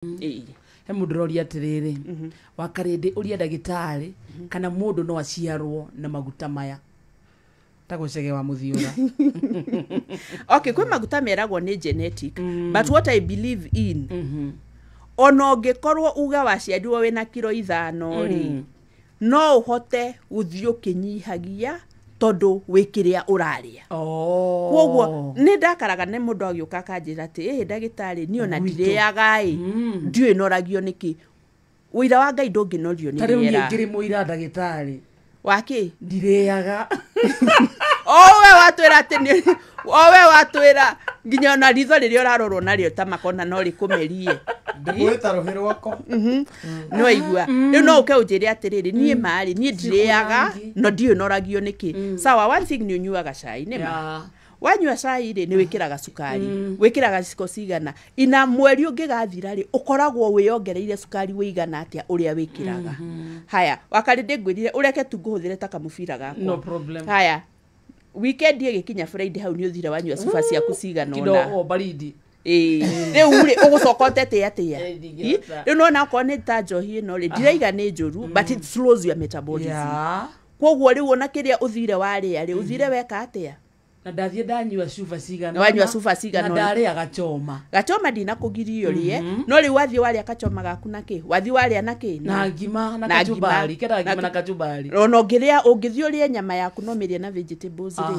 he mudrori atiriri wakarinde uria ndagitari kana mundu no aciarwo na maguta maya tagucege wa muthiura. Okay, kwe maguta meragwo ni genetic, but what I believe in ono ngikorwo uga waciarirwo wina kilo 5 ri no uhote guthio kinyihagia tondu wikiria uraria. Kwoguo ni ndakaraga ne mundu agiuka kanjira ati ndagitari ni ona ndiriaga ndiwe noragio niki uira wa Ngai ndunginorio ni rira. Tari ngiri muira ndagitari waki ndiriaga owe watwira ati ni owe watwira nginya na ritho ririo rarorwo nario ta makona no rikumerie ndikuita rohero wako no igua riu no uke unjire atiriri nie mari nie ndiriaga no ndiwe noragio niki. Sawa, one thing ni unyuaga cai ni ma wanyua cai ri ni wikiraga sukari wikiraga ciko cigana ina mweri ungigathira ri ukoragwo wiyongereire sukari wigana atia uria wikiraga. Haya, wakari ndingwirire ureke tu nguhuthire ta kamubira gako. No problem. Haya, weekend igikinya Friday hau ni uthire wanyua sufa ciaku cigana ona kido baridi riu ri ugusokotete atia riu no na ko ni ta njohi ino ri ndiraiga ni njuru but it slows your metabolism. Kwoguo riu ona kiria uthire waria ri uthire weka atia na ndathie ndanyua sufa cigana wanyua sufa cigana na ndaria gachoma ndina kugirio rie no riu wathie waria kachoma gaku naki wathie waria naki na ngima na kachumbari kera ngima na kachumbari no ngiria ungithio rie nyama yaku no mirie na vegetables ri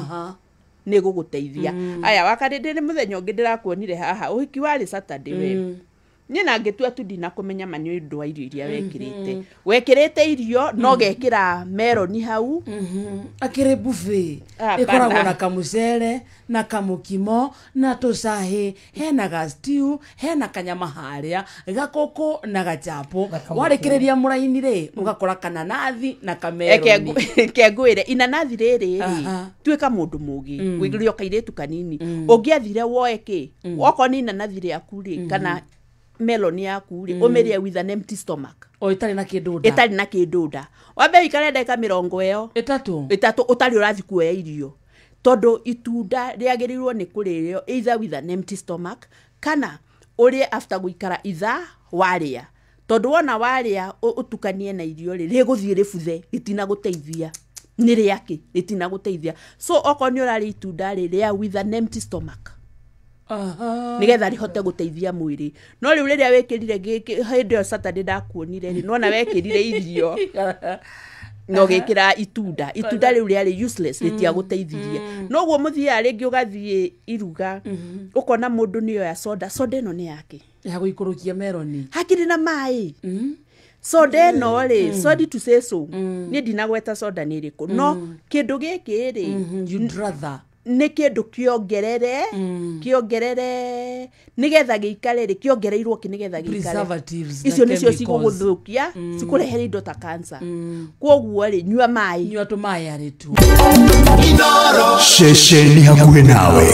ni guguteithia. Aya, wakari ndiri muthenya ungi ndirakuonire haha uhiki wari Saturday we ni na ngitua tu ndina kumenya manyo ndu wa irio iria wekirite irio no gekira meloni hau akire buffet ikoragwo na kamucere na kamukimo na tucahi hena ga stew hena kanyama haria gakoko na gachapo warikiriria muraini ri ugakora kana nathi na kameloni kengwire inanathi riri tuika mundu mugi wigirio kairetu kanini ungiathire woeki woko ni inanathi ri akuri kana meloni yaku ri umeria with an empty stomach itari na kinduda wambe ikare ndeka 20 itatu utari urathi kuoya irio tondu itunda riagirirwo ni kuririo either with an empty stomach kana uri after guikara waria tondu wona waria utukanie na irio ri guthie ributhe ritina guteithia ni riaki ritina guteithia. So okoni urari itunda ria with an empty stomach nigetha rihote guteithia mwiri no riu riria wekirire hindi yo Saturday ndakuonire ri no na wekirire irio no gekira itunda riu riari useless ritia guteithirie no guo muthia ringi ugathie iruga ukona mundu niyo ya soda ino ni yake ya guikurukia meloni hakiri na mai soda ino ri sorry to say so ni ndinagweta soda ni riku no kindu giki ri you'd rather ni kindu kiongerere nigetha giikare ri kiongereirwo nigetha giikare icio nicio ciguguthukia cikurehere indo ta cancer. Kwoguo ri nyua mai nyua tu mai ari tu shesheni hakuhe nawe.